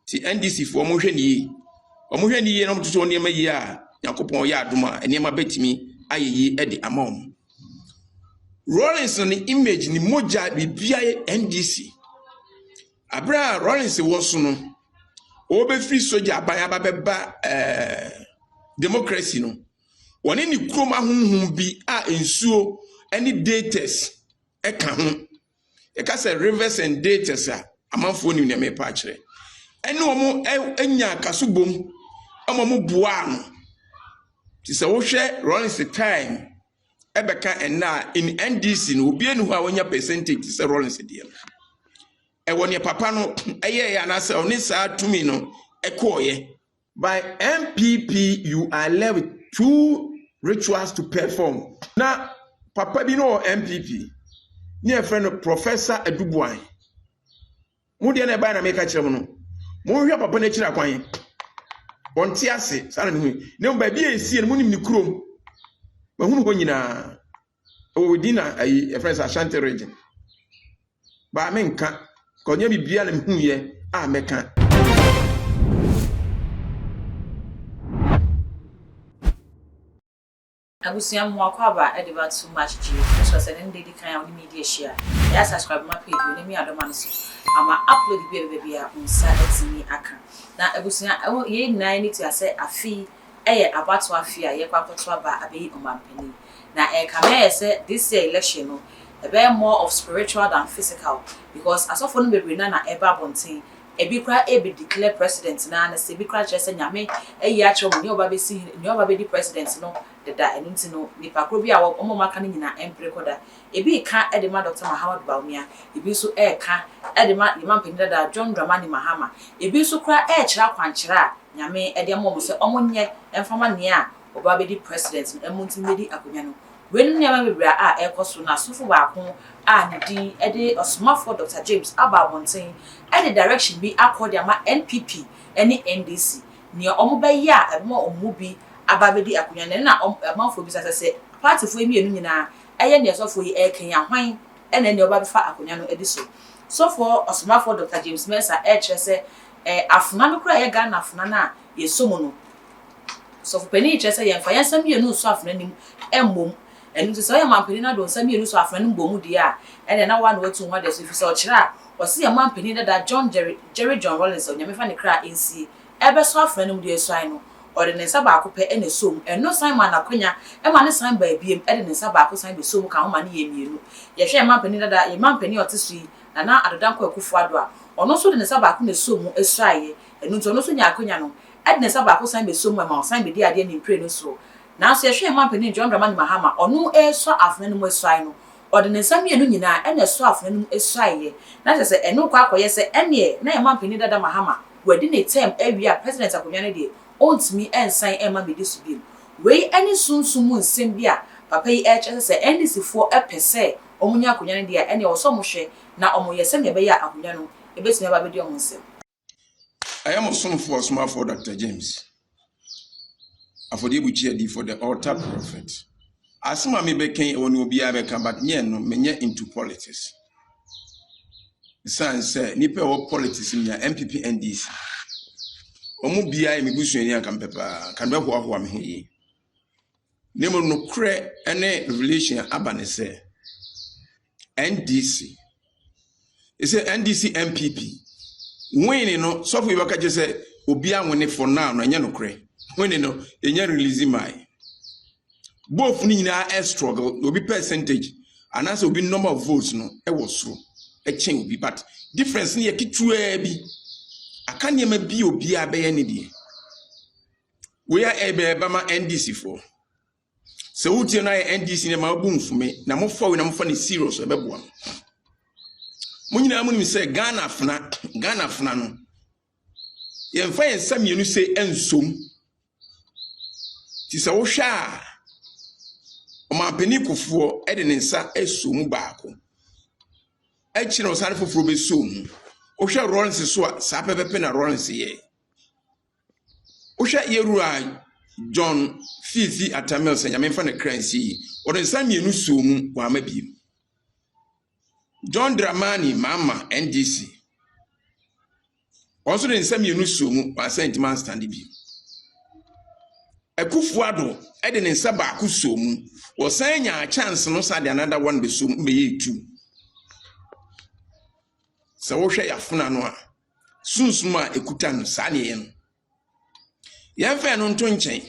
ti NDC for mo hwe ni omo hwe ni no to niema yi a yakopon ya adoma niema betimi ayeyi e de amom Rollins ni image ni moja bibia NDC abra Rollins wo so no obe free soja aban ababa democracy no woni ni kroma honhom bi a ensuo any daters e ka ho e ka say rivers and daters a amanfo ni me pa kire ene omo enya kasubom omo bua no ti se wo hwe Rollins time ebeka ena in NDC no obi enu ha wonya percentage ti se Rollins de e woni papa no eye ya na se oni sa tumi no ekoye by MPP you are left with 2 rituals to perform na papa bi no MPP ni e friend Professor Edubuan mu de na e ba na make kire mu no mu hwe papa na kire akwan onti ase sana ne hu ne ba bi esi no mu nim ni kurom ba hunu ho nyina o dina ayi e friend Ashanti region ba menka ko nya bibia na hu ye a meka Abusiam Mwakaba Ediva too much G. This was an ended kind of media share. Yes, subscribe my page, you name me other man. I'm upload the baby on Saturday account. Now, Abusiam, ye 90 to say a fee, about to a fear, ye quack to a be on my penny. Now, I can say this year election, a bear more of spiritual than physical, because as often be nana ever bonting. Ebi kra ebi declare president na se bi kra chese nyame eyi acho mo ni oba be si ni oba be di president no deda enunti no nipa kro bi a omo maka ni nyina emprekoda ebi ka e de ma Dr. Muhammad Bawumia ebi so e ka e de ma Imam Penida John Dramani Mahama ebi so kra e kira kwankyira nyame e de mo se omo nye emfama ne a oba be di president no emunti medi akonya no when nyama bebra a e koso na sofo ba ko a ne di e de osmafo Dr. James Ababonten any direction be accord ama NPP any NDC near omuba ya emo omubi ababedi akunya na amanfo bi say party fo emi enu nyina eye ne so fo yi ekenya hwan ene ne oba befa akunya no ediso so for osmafo Dr. James Mensa kire say afuna no kura ye Ghana afuna na ye somo no so for peni kire say ye mfa yansam ye no so afuna nim emmom enu so ye mampeni na do nsam ye no so afuna nim bomu dia ene na wa no watu nwa de so fi so kira wasi ya mampeni da John Jerry John Rollins onyame fa ne kra NC ebe so afra no de so ai no ode ne nsa ba akopɛ ene som eno san ma na konya e ma ne san ba biem ede ne nsa ba akɔ san be som ka ho ma ne ye mienu ye hwe mampeni da ye mampeni otesu na adodanko akufo ado a ono so de ne nsa ba akɔ ne som esu aye enu nto ono so nya akonya no ede ne nsa ba akɔ san be som ma san be di ade ne mpre no so na so ye hwe mampeni John Dramani Mahama ono so afra no esu ai no ode ne nsam yenu nyina ene so afna num esuaye na se enu kwa akoye se ene na Imam Penida Mahama wadi ne term awia president akonwa ne de ontimi ensan ema medi subim we eni sunsumu nsem bia papa yi eche se NDC fo epese omunya akonwa ne de ene oso mo hwe na omoye se ne be ya akonwa no ebetimi ba bedi omunsem ayam sunfo osmafo Dr. James afodibuchi adi for the altar prophet asima me beken woni obi abeka but me no menye into politics san say nipa wo politics nya MPP NDC omu bia me busuani aka mpepa kan be ho me yi nemo no kre ene revelation abane say NDC is NDC MPP when no so for ibaka je say obi anwone for now no nya no kre when no enya release my both ni na struggle obi percentage and as obi number of votes no e was so e chen obi but difference ni yakitwa bi aka ne ma bi obi abeye ne die we are ebe ma NDC for so wuti na NDC ne ma bu mfume na mo fa we na mo fa ne serious ebeboa mo nyina mo ni say Ghana afna no ye mfa ye samienu say ensom ti se wo hwa Omampeni kufuo ede ne nsa esom baako echire osare foforo be som ohwe Rollins so a sa pepepe na Rollins ye ohwe yerua John Fifi Atamel se nyame fa ne kransi ode nsa mienu som wa mabiem John Dramani Mama NDC also the same you so mu asent man stand bi Akufo-Addo e de ne nsa ba ku so mu wo san nya chance no sa de another one be so mu be ye two sa wo hwe yafuna no a sunsum a ekuta no sa ne ye no yɛmfa no nto nkyɛn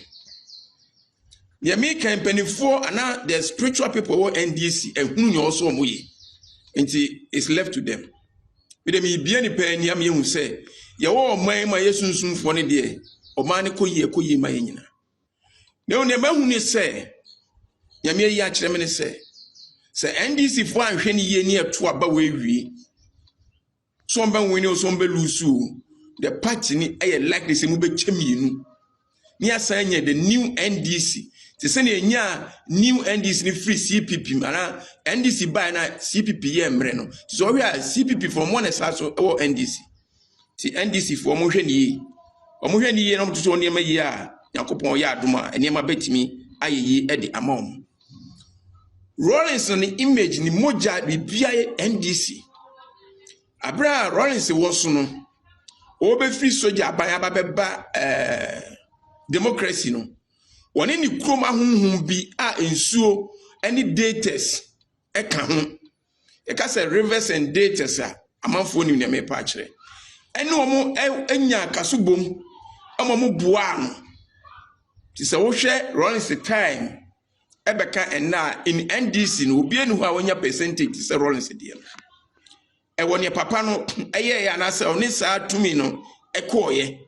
yɛmi kampanifo ana the spiritual people who NDC ehunu nyɛ ɔso ɔmo yi nti it's left to them bi de mi bia ni pa ni am yehu sɛ yɛwɔ ɔman ma yesunsumfo ne de ɔman ne koyie ma yɛ nyina ne one mahu ni sɛ yɛmi yi akyerɛ me ne sɛ NDC fo anhwɛ ne yie ni ɛto aba wɔ ewie so ɔmba wini o so ɔmba lusu the party ni ɛyɛ likely sɛ mu be kyemienu ni asanye the new NDC te sɛ ne nya new NDC ni free CPP mana NDC by na CPP ye mre no so we are CPP from one side so NDC ti NDC for mo hwɛ ni ye no to so ne ma yi a yakopon ya adoma ene ma betimi ayeyi e de amom Rollins ni image ni moja bibia NDC abra Rollins wo so no obe free soja aban ababa democracy no woni ni kroma honhom bi a ensuo any daters e ka ho e ka say rivers and daters a amanfo ni me pa kire ene omo enya kasubom omo bua no ti se wo hwe Rollins time e beka ena in NDC no obi enu a wonya percentage ti se Rollins de no e woni papa no eye ya na se oni saa tumi no e koye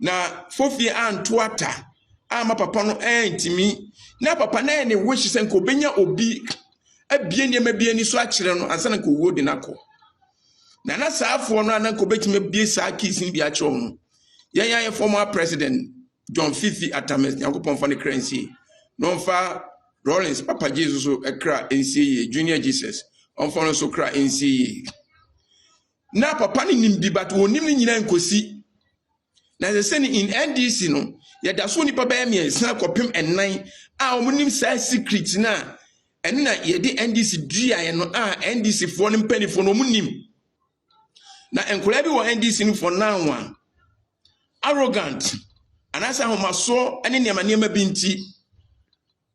na fofie anto ata ama papa no entimi na papa na ne wish senko benya obi abie niema bie ni so akire no ansa na ko wodi nako na saafo no ananko betime bie saa kisi bi akire no yan former president John Fifi Atames yakopon fa ne currency no fa Rollins Papa Jesus so ekra NCA Junior Jesus on fa no so kra NCA na papa ni nimbi but wonim ni nyina nkosi na ze send in NDC no ya da so nipa ba me san kopem enan a omunim sa secret na ene na ye de NDC dua no a NDC fo no mpanifo no omunim na enkola bi wo NDC no for now one arrogant anasa homaso ene niema binti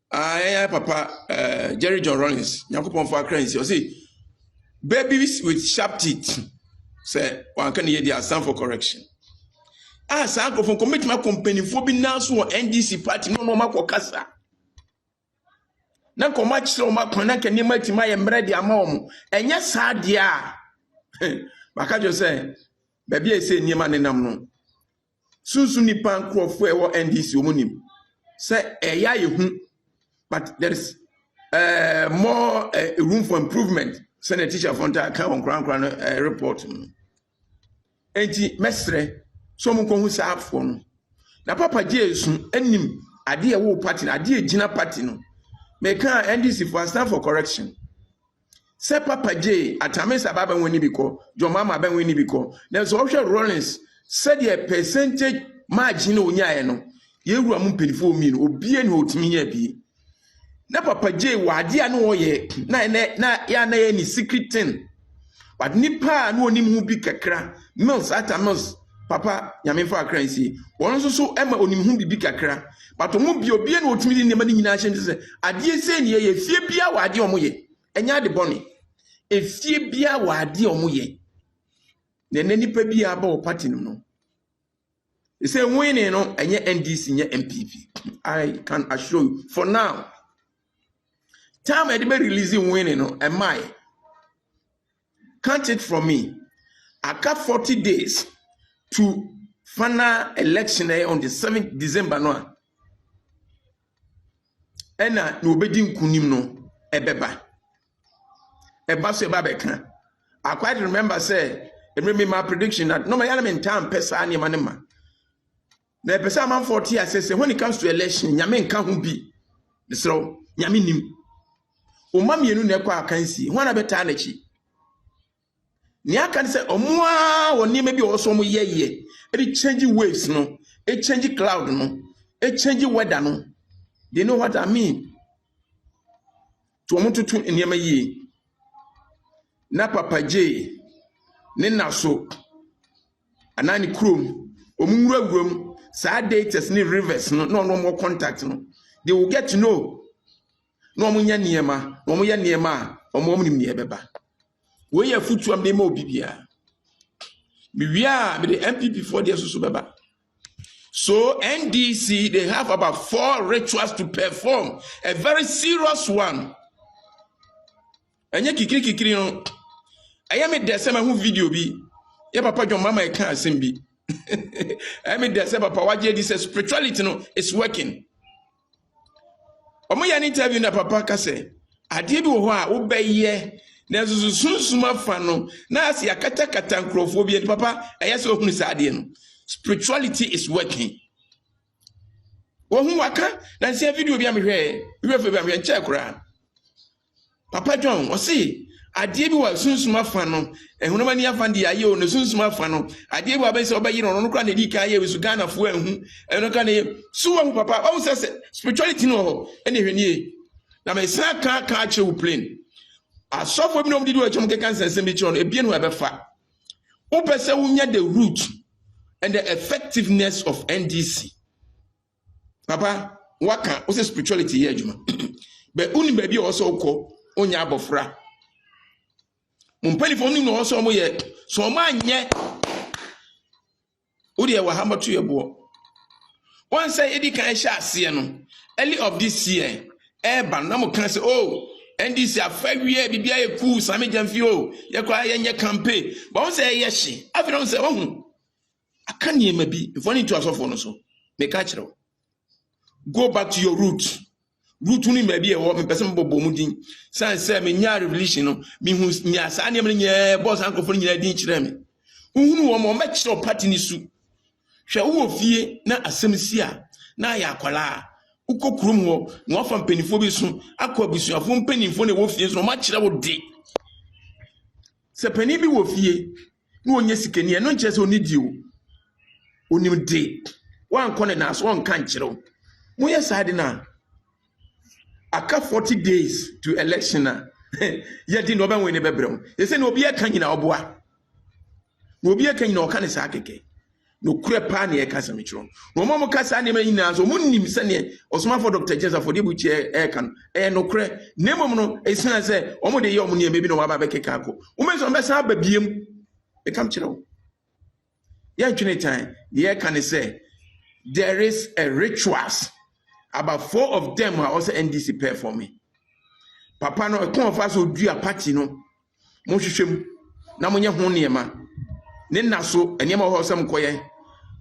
papa Jerry John Rollins yakopon for currency o say babies with sharp teeth say one can hear their stand for correction as I go for commitment company for be now so NDC party no makokasa na komachi o makona kan niema tima ye mre dia ma omo enya saa dia baka jo say baby e say niema nenam no sunsu nipa nkrofo e wo NDC omunim say eya ye hu but there is more room for improvement Senator Teacher Fonta ka on kran report enti mesre so mo ko hu sa afo no na papa Jesu anim ade e wo party ade e gina party no me kan NDC for stand for correction say papa J Atames ababa woni biko John Mama ba woni biko na so hwe Rollins said the percentage margin onyae no ye wura mu mpelifo mi no obi ani otimi nya bi na papa J wade a no ye na ya na ye ni secret thing but nipa no onim hu bi kakra mills Atames papa nyame fa currency won so ema onim hu bi kakra but omo bi obi ani otimi ni ma ni nyina hye se ade se ni ye fie bia wade omo ye enya de boni efie bia wade omo ye na nipa bia ba o party no they say winning no enye NDC nye MPP I can assure you for now time I be releasing winning no am I can't it from me I got 40 days to final election on the 7th December no ena no obedi nkunim no ebeba so eba beka I quite remember say remember my prediction that no my element time pesa ani manema na pesa man 40 years say when it comes to election nyame nka ho bi so nyame nim o ma mienu na kwa akansi ho na beta na chi ni aka say omoa woni me bi o so mo yeye e change waves no e change cloud no e change weather no they know what I mean to omo tutu enema yi na papa J ne na so anani krom omumura grom sa daters ni rivers no more contact no they will get to know no omunya niema no omuya niema omomnim ne beba we ya futu am de ma obibia me wia me the MPP for the so beba. So NDC, they have about 4 rituals to perform, a very serious one. And kikiri no. I am in the same video be. Ya papa John Mama can't sing be. I am in the same papa waje this spirituality no is working. Omo ya interview na papa ka say, ade bi wo ho a wo beye na sunsuma fa no na asi akata kata nkrofo bi papa eyese ohunu sa ade no. Spirituality is working. Wohu waka na nsia video bi amehwe fe bi amehwe nche kura. Papa John o say ade bi wa sunsuma fa no ehunoma ni afa ndi aye o no sunsuma fa no ade bi wa be se obayi no kura na di ka aye we su Ghana fo ehu eno ka ne su wo papa o say spirituality no ho ene hwenie na me sa ka che wo plane asofo bi no mdi do achom ke kansa nsem bi che no ebie no ebefa wo pese wo nya the root and the effectiveness of NDC. Papa, waka, what's the spirituality here, Juma? But only baby also call on your bofra. Mumpeni for no also mo ye. So man ye. Udi wa hamba to your boy. One say Eddie can share no. Early of this year, ban no can say, oh, NDC a 5 year bibia cool sami jamfio. Ye kwa ye campaign. But one say yes she. I don't say oh. I can't hear maybe if one into us of one so make catch it. Go back to your roots. Root only maybe a woman person bobo mudin. San say me nya revelation no me hu nya sa ne me nya boss anko for nya din kire me. Uhunu wo mo make party ni su. Hwe wo fie na asem si a na ya akwala. Uko kurum ho na ofa mpanifo bi so akọ abusuafo mpanifo na wo fie so ma kire wo de. Se pani bi wo fie no onye sikani e no nche se onidi o. Onim de wan kone na so kan kire mo ye sade na aka 40 days to election na ye di no ba wen ne bebrem ye se na obi aka nyina oboa na obi aka nyina oka ne sa akeke no kure pa na ye kasa me kire no mo kasa na me nyina so mo nim se ne osoma for Dr. Jeza for debu che e kan e no kure ne mom no e sina se o mo de ye o mo ne mebi no wa ba be keka ko o me so be sa ba biem e kam kire o yeah, time, yeah, can I say there is a rituals. About 4 of them are also NDC performing. Papa no come of us will do a party no. Moshim na monye ho niema. Ne naso eniema ho sam koye.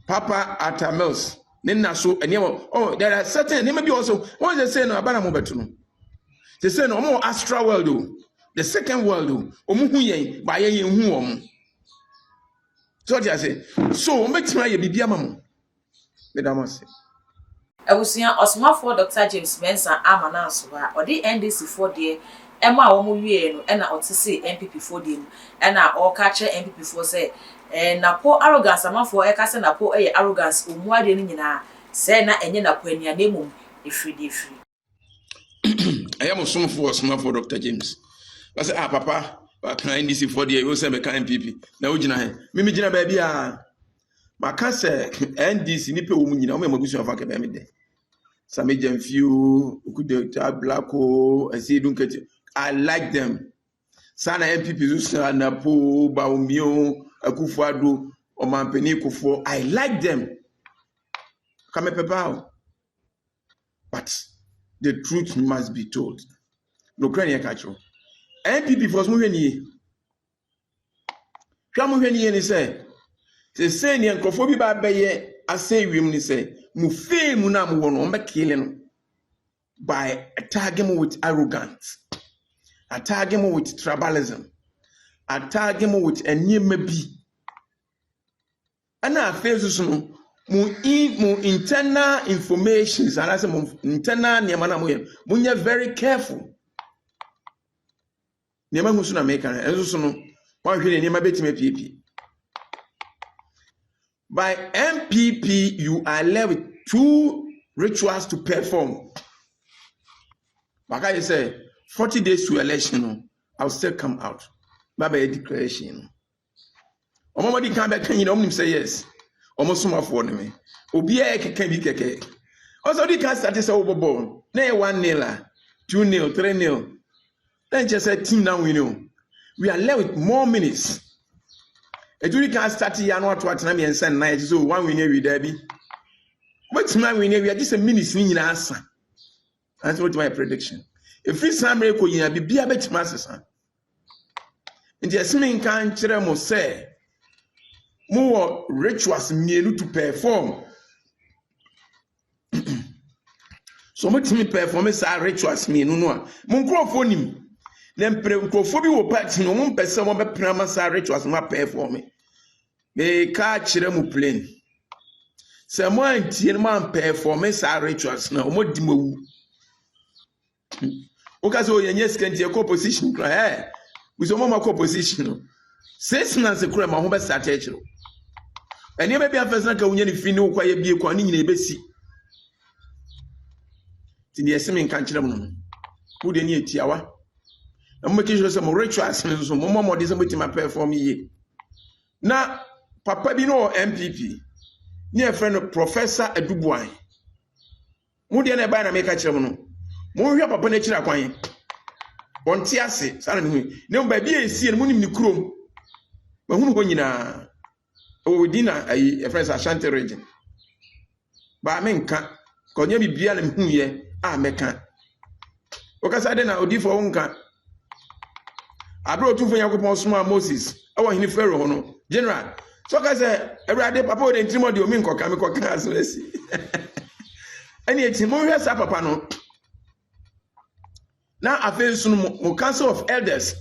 Papa Atamels ne naso eniema oh there are certain maybe also what they say no abana mo betu no. They say no mo astral world o. The second world o. Omu hu yen ba yen hu omu. So I say, so make me a bibia mamo. Madam say. Abusia Osma for Dr. James Benson amana so or the NDC for there Emma omo wie no e na otise MPP for there e na o ka che MPP for say na po arrogance amafo e ka se na po e arrogance omu ade no nyina say na enye na po ania na mum efiri I am some for Osma for Dr. James. I say papa can NDC for there you say me kan MPP na wo gina he me gina ba bia maka se NDC ni pe wo mu nyina o me mabusu afa ke ba me de Sami Jamfio ukude Blacko Asidu Nkete I like them sana MPP so na po Baumio Akufo-Addo Omampeni Kufo I like them kame pepa but the truth must be told no Ukrainian culture MPP for mo hwani ni say ni nkofo bi ba beye ase wiem ni say mu fame na mo wono mba kile no by attacking him with arrogance attacking him with tribalism attacking him with enyema bi ana afezu no mu internal information and say mu internal nyema na mo ye munye very careful nyema hu so na make an enzo so no wan hwe nyema betima pipi. By MPP, you are left with 2 rituals to perform. Like I say, 40 days to election, I'll still come out. By a declaration. Omomodi kan be kan yina omnim say yes. Omosomafo ne me. Obi e keka bi keke. Also di kan start say obobo. Na 1-0, 2-0, 3-0. Then just say team now we know. We are left with more minutes. A duty can start here no to atena and send night so 1 win every derby. What's my win we are just a minutes in answer. That's what my prediction. If free summary ko yin be a bit masses. And the assuming can chere mo say more rituals mielu to perform. So much me performance are rituals me no no. Mon crofo nim. Then crofo bi wo party no mon pese mo be prama sa rituals ma perform. Me ka chere mo plain. Se mo antie no man performance sa rituals na mo di mawu. O ka so yenye skantie ko position kra eh. We so mo ma ko position. 6 months kra ma ho be start e chiro. Eni be bia first na ka wunya ni fi ni wo kwa ye bie kwa ni nyina e besi. Ti the assuming can chere mo no. Who de ni etiawa. Na mo make sure say mo rituals no so mo mo de say mo ti ma perform ye. Na papa bi no MPP. Ni e friend Professor Adubuan. Mo de na ba na make chere mo no. Mo hwe papa na kira kwan. Wonte ase sa na hu. Ne mo ba bi esi no mo nim ni krom. Ba hu no nyina. O dina ai friend Ashanti region. Ba menka konya bibia na hu ye a meka. O ka sa de na odi fo nka. Abro tu fo yakopon soma Moses. Awo hini Pharaoh ho no. General. So ka say everade papa o de ntimo de o mi nkoka me koka aso esi. Ani eti mo hwe sa papa no. Na afensu no mo council of elders.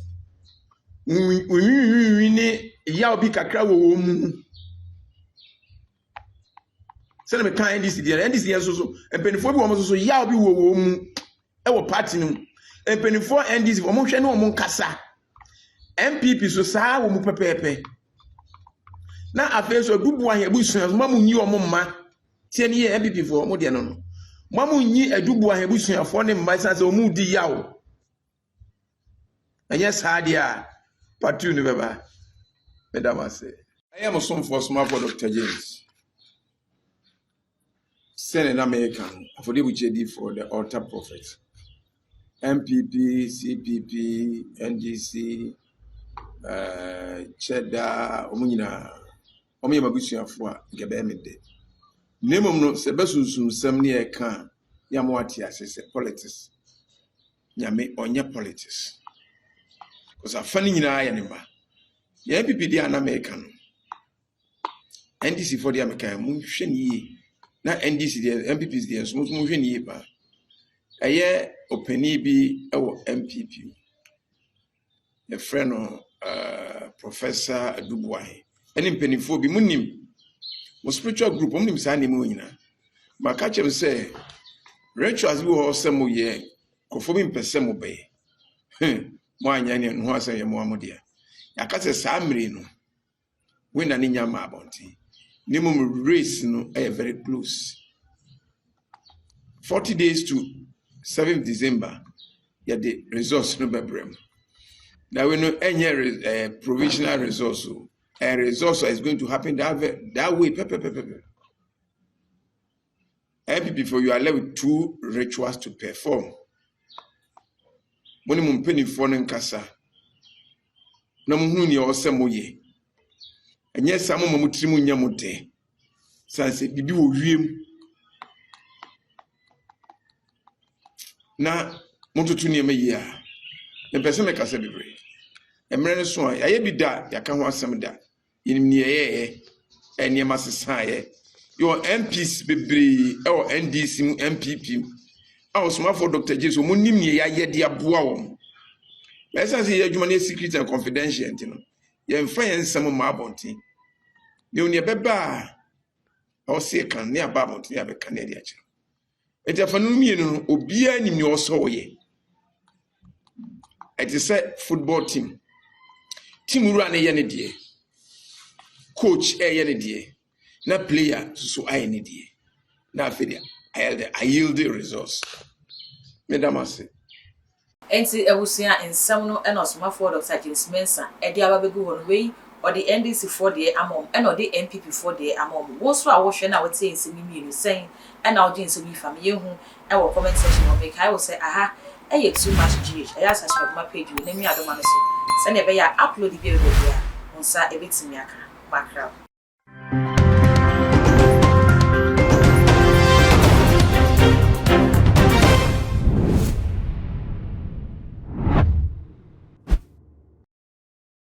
We ni ya obi kakra wo mu. Se na me kan NDC so empenifo bi wo mo so ya obi wo mu e wo party no. Empenifo NDC wo mo hwe na wo mo nkasa. MPP so saa wo mu pepepe. Na afensu adubu ahe busuan so mamu nyi wo mo mma. Tie ne ye MPP fo mo de no no. Mamu nyi adubu ahe busuan fo ne mma sanse wo mu di yawo. And yes, Hadia, Patu Nubeba, Madame say. I am a son for small for Dr. James. Send an American for the WJD for the altar prophet. MPP, CPP, NDC, Cheddar, Omina, Omia Babusia for Gabemide. Name of no Sebasun, some near can, Yamuatia, says politics. Yame on your politics. Because I'm funny in I anymore. The MPP are American. NDC for the American, Motion ye. Not NDC, the MPP is the smooth motion ye. A year open be our MPP. A friend of Professor Dubois. And in Pennyphobia, Munim was spiritual group, only Sandy Moina. My catcher say, Rachel as we all some year, conforming per semo bay. Mwanyani no asa ye moamodia yakase samri no we na ninya ma abonti nimum race no very close 40 days to 7th December ya the results no bebrem now we know any provisional results a result is going to happen that way MPP for you are left with 2 rituals to perform. Moni mumpeni fone nkasa na muhunu ne osemo ye enye samo mamutirimu nyamote sanse bibi wo wiem na mututu ne me a ne pese me kasa bibre emre ne so aye bi da yaka ho asem da yinim ne ye enie masesa ye yo MPs bibre o NDC mu MPP I was smart for Dr. James. So, Munim ya dia boa. Let's say your human secret and confidential. You know, you find some of my bounty. You near beba or say can near babont near the Canadian. It's a phenomenon, Obia in your soul. It is a football team. Team run a yenny coach a yenny na player so I need ye. Now, I yield the results. Madam say. Enti ewusia ensam no e no soma for Dr. James Mensah e dia babegu won we or the NDC for the amom and or the NPP for the amom wo so a wo hwe na wo te nsemi mienu sen and now jeans so be fam ye hu e wo comment section of make I will say aha e too much GH I subscribe my page we name me adoma no so se na be ya upload the video on sa e betimi aka background